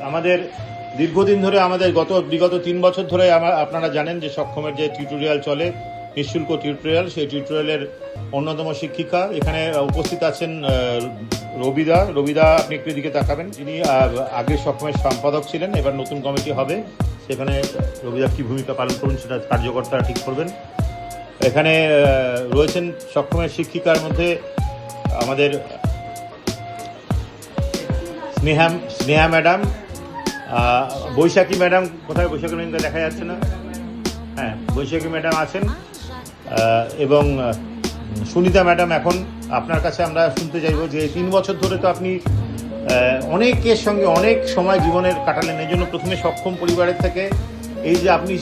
আমাদের দীর্ঘদিন ধরে আমাদের বিগত 3 বছর ধরে আপনারা জানেন যে সক্ষমের যে টিউটোরিয়াল চলে, নিঃশুল্ক টিউটোরিয়াল, সেই টিউটোরিয়ালের অন্যতম শিক্ষিকা এখানে উপস্থিত আছেন রবিদা। আপনি একটু দিকে তাকাবেন। যিনি আগে সক্ষমের সম্পাদক ছিলেন, এবার নতুন কমিটি হবে, সেখানে রবিদা কী ভূমিকা পালন করবেন সেটা কার্যকর্তারা ঠিক করবেন। এখানে রয়েছেন সক্ষমের শিক্ষিকার মধ্যে আমাদের স্নেহা ম্যাডাম, বৈশাখী ম্যাডাম, কোথায় বৈশাখী ম্যাডামকে দেখা যাচ্ছে না? হ্যাঁ, বৈশাখী ম্যাডাম আছেন, এবং সুনিতা ম্যাডাম। এখন আপনার কাছে আমরা শুনতে চাইব যে 3 বছর ধরে তো আপনি অনেকের সঙ্গে অনেক সময় জীবনের কাটালেন, এই জন্য প্রথমে সক্ষম পরিবারের থেকে এই যে আপনি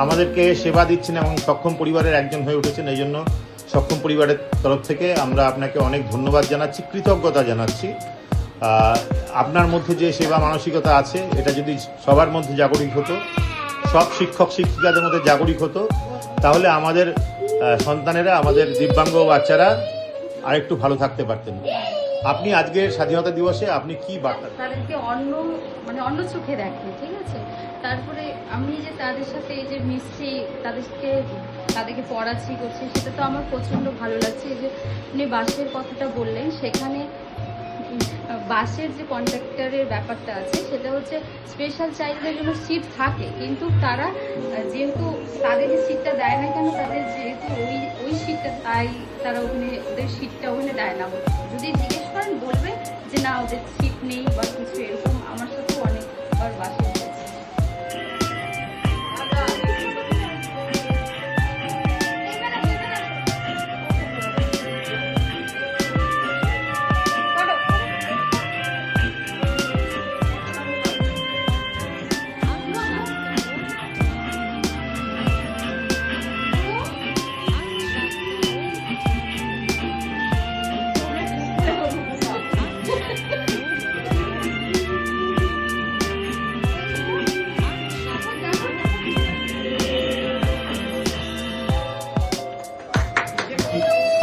আমাদেরকে সেবা দিচ্ছেন এবং সক্ষম পরিবারের একজন হয়ে উঠেছেন, এই জন্য সক্ষম পরিবারের তরফ থেকে আমরা আপনাকে অনেক ধন্যবাদ জানাচ্ছি, কৃতজ্ঞতা জানাচ্ছি। আপনার মধ্যে যে সেবা মানসিকতা আছে, এটা যদি সবার মধ্যে জাগরিক হতো, সব শিক্ষক শিক্ষিকাদের মধ্যে জাগরিক হতো, তাহলে আমাদের সন্তানেরা, আমাদের দিব্যাঙ্গ বাচ্চারা আরেকটু ভালো থাকতে পারতেন। আপনি আজকের স্বাধীনতা দিবসে আপনি কি বার্তা? তাদেরকে অন্য চোখে দেখে, ঠিক আছে। তারপরে আমি যে তাদের সাথে এই যে মিশছি, তাদেরকে পড়াচ্ছি করছি, সেটা তো আমার প্রচণ্ড ভালো লাগছে। এই যে উনি বাসের কথাটা বললেন, সেখানে বাসের যে কন্ডাক্টরের ব্যাপারটা আছে, সেটা হচ্ছে স্পেশাল চাইল্ডদের জন্য সিট থাকে, কিন্তু তারা যেহেতু তাদের সিটটা দেয় না কেন, তাদের যেহেতু ওই সিটটা, তাই তারা ওখানে ওদের সিটটা ওখানে দেয় না। যদি জিজ্ঞেস করেন বলবে যে না, ওদের সিট নেই বা কিছু এরকম। আমার সাথেও অনেকবার বাসে হয়েছে।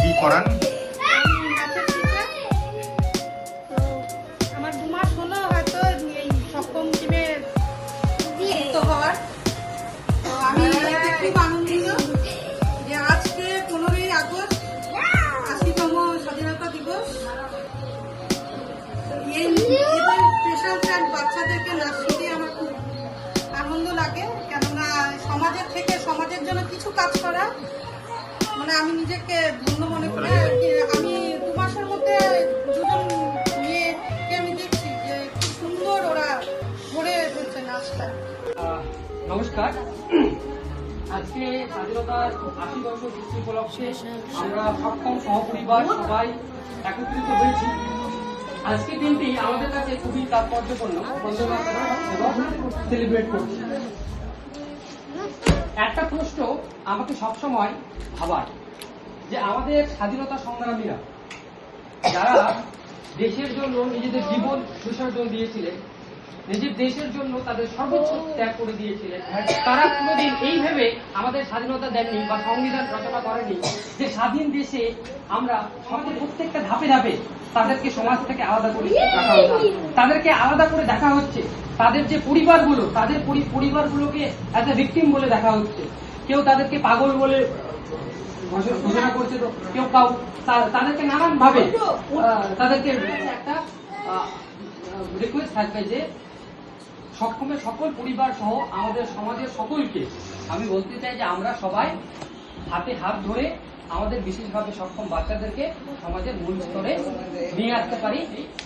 কি করান? আমার 2 মাস হলো হয়তো এই সপ্তম টিমে যুক্ত হওয়ার। তো আমি এতে খুব আনন্দিত যে আজকে 15ই আগস্ট 80তম স্বাধীনতা দিবস। এই স্পেশাল চাইল্ড বাচ্চাদেরকে নাচতে দিয়ে আমার খুব আনন্দ লাগে, কেননা সমাজের থেকে সমাজের জন্য কিছু কাজ করা, মানে আমি নিজেকে ধন্য মনে করি। আমি 2 মাসের মধ্যে 2জন মেয়েকে আমি দেখছি যে খুব সুন্দর ওরা গড়ে তুলছে নাচটা। নমস্কার। আজকে স্বাধীনতার 80 বছর পূর্তি উপলক্ষে আমরা সক্ষম সহপরিবার সবাই একত্রিত হয়েছি। আজকের দিনটি আমাদের কাছে খুবই তাৎপর্যপূর্ণ এবং সেলিব্রেট করছি। একটা প্রশ্ন আমাকে সবসময় ভাবায় যে আমাদের স্বাধীনতা সংগ্রামীরা যারা দেশের জন্য নিজেদের জীবন বিসর্জন দিয়েছিলেন, নিজের দেশের জন্য তাদের সর্বোচ্চ ত্যাগ করে দিয়েছিলেন, তারা কোনোদিন এই ভেবে আমাদের স্বাধীনতা দেননি বা সংবিধান রচনা করেনি যে স্বাধীন দেশে আমরা সমাজের প্রত্যেকটা ধাপে ধাপে তাদেরকে সমাজ থেকে আলাদা করে রাখা হচ্ছে, তাদেরকে আলাদা করে দেখা হচ্ছে। তাদের যে পরিবারগুলো, তাদের পরিবারগুলোকে অ্যাজ এ ভিকটিম বলে দেখা হচ্ছে। কেউ তাদেরকে পাগল বলে ঘোষণা করছে, তো কেউ তাদেরকে নানান ভাবে তাদেরকে একটা রিকোয়েস্ট থাকবে যে সক্ষমের সকল পরিবার সহ আমাদের সমাজের সকলকে আমি বলতে চাই যে আমরা সবাই হাতে হাত ধরে আমাদের বিশেষভাবে সক্ষম বাচ্চাদেরকে সমাজের মূল স্তরে নিয়ে আসতে পারি।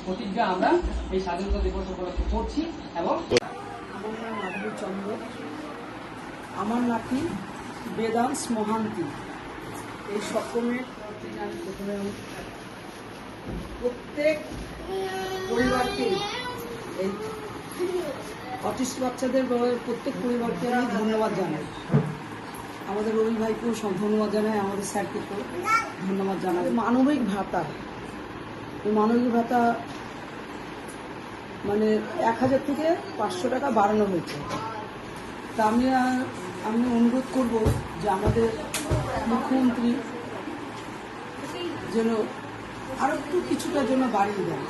প্রতিজ্ঞা আমরা এই স্বাধীনতা দিবস উপলক্ষে করছি। এবং আমার নাম মাধবী চন্দ্র, আমার নাতি বেদাংশ মহান্তি। এই সক্ষমের প্রথমে প্রত্যেক পরিবারকে, এই অটিস্ট বাচ্চাদের প্রত্যেক পরিবারকে আমি ধন্যবাদ জানাই। আমাদের রবি ভাইকেও সব ধন্যবাদ জানাই, আমাদের স্যারকে ধন্যবাদ জানাই। মানবিক ভাতা, এই মানবিক ভাতা মানে 1000 থেকে 500 টাকা বাড়ানো হয়েছে। তা আমি অনুরোধ করব যে আমাদের মুখ্যমন্ত্রী যেন আরো একটু কিছুটার জন্য বাড়িয়ে দেন।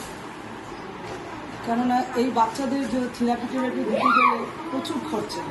কেননা এই বাচ্চাদের যে থেরাপি দিতে গেলে প্রচুর খরচা,